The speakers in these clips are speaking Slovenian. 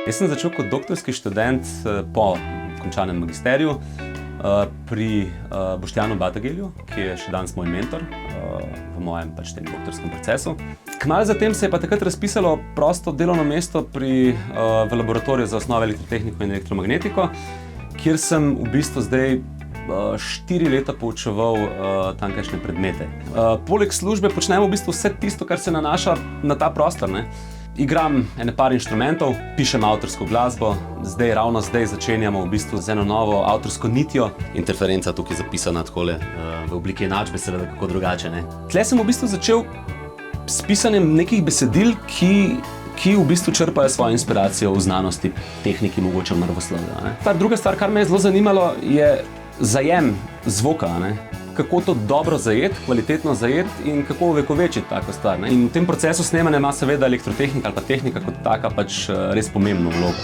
Jaz sem začel kot doktorski študent po končanem magisteriju pri Boštjanu Batagelju, ki je še danes moj mentor v mojem tem doktorskem procesu. Kmalu zatem se je pa takrat razpisalo prosto delovno mesto v laboratoriju za osnove elektrotehniko in elektromagnetiko, kjer sem v bistvu zdaj 4 leta poučeval tamkajšnje predmete. Poleg službe počnem v bistvu vse tisto, kar se nanaša na ta prostor, ne. Igram par inštrumentov, pišem avtorsko glasbo, ravno zdaj začenjamo v bistvu z eno novo avtorsko nitjo. Interferenca tukaj zapisana takole v obliki enačbe, seveda kako drugače, ne. Tle sem v bistvu začel s pisanjem nekih besedil, ki v bistvu črpajo svojo inspiracijo v znanosti, tehniki, mogoče v naravoslovju, ne. Druga stvar, kar me je zelo zanimalo, je zajem zvoka, ne. Kako to dobro zajeti, kvalitetno zajeti in kako ovekovečiti tako stvar, ne. In v tem procesu snemanja ima seveda elektrotehnika ali pa tehnika kot taka pač res pomembno vlogo.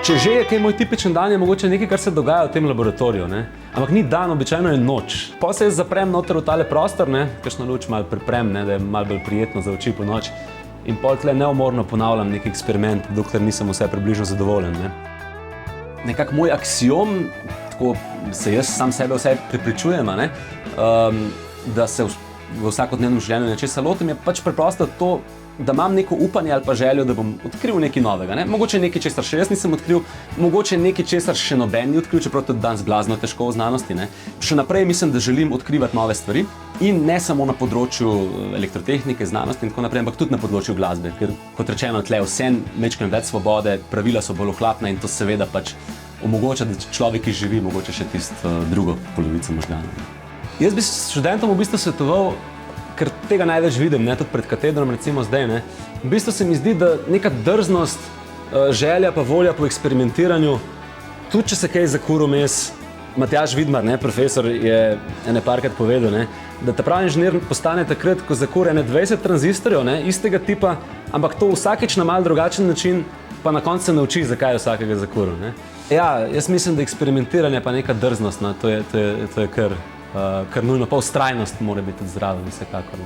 Če že je kaj moj tipičen dan, je mogoče nekaj, kar se dogaja v tem laboratoriju, ne. Ampak ni dan, običajno je noč. Pol se jaz zaprem noter v tale prostor, ne, kakšno luč malo priprem, ne, da je malo bolj prijetno za oči po noč. In pol tle neumorno ponavljam neki eksperiment, dokler nisem vse približno zadovoljen, ne. Nekako moj aksiom, tako se jaz sam sebe vse prepričujem, ne, da se v vsakodnevnem življenju nečesa lotim, je pač preprosto to, da imam neko upanje ali pa željo, da bom odkril nekaj novega, ne. Mogoče nekaj, česar še jaz nisem odkril, mogoče nekaj, česar še noben ni odkril, čeprav tudi danes blazno težko v znanosti, ne. Še naprej mislim, da želim odkrivati nove stvari in ne samo na področju elektrotehnike, znanosti in tako naprej, ampak tudi na področju glasbe, ker kot rečeno, tle vseeno majčkeno več svobode, pravila so bolj ohlapna in to seveda pač omogoča, da človek izživi mogoče še tisto drugo polovico možganov. Jaz bi študentom v bistvu svetoval, ker tega največ vidim, ne, tudi pred katedrom, recimo zdaj, ne. V bistvu se mi zdi, da neka drznost, želja pa volja po eksperimentiranju, tudi če se kaj zakuri vmes, Matjaž Vidmar, ne, profesor, je parkrat povedal, ne, da ta pravi inženir postane takrat, ko zakuri 20 tranzistorjev, ne, istega tipa, ampak to vsakič na malo drugačen način, pa na koncu se nauči, zakaj je vsakega zakuril, ne. Ja, jaz mislim, da eksperimentiranje pa neka drznost, no, to je kar nujno, pa vztrajnost mora biti tudi zraven, vsekakor.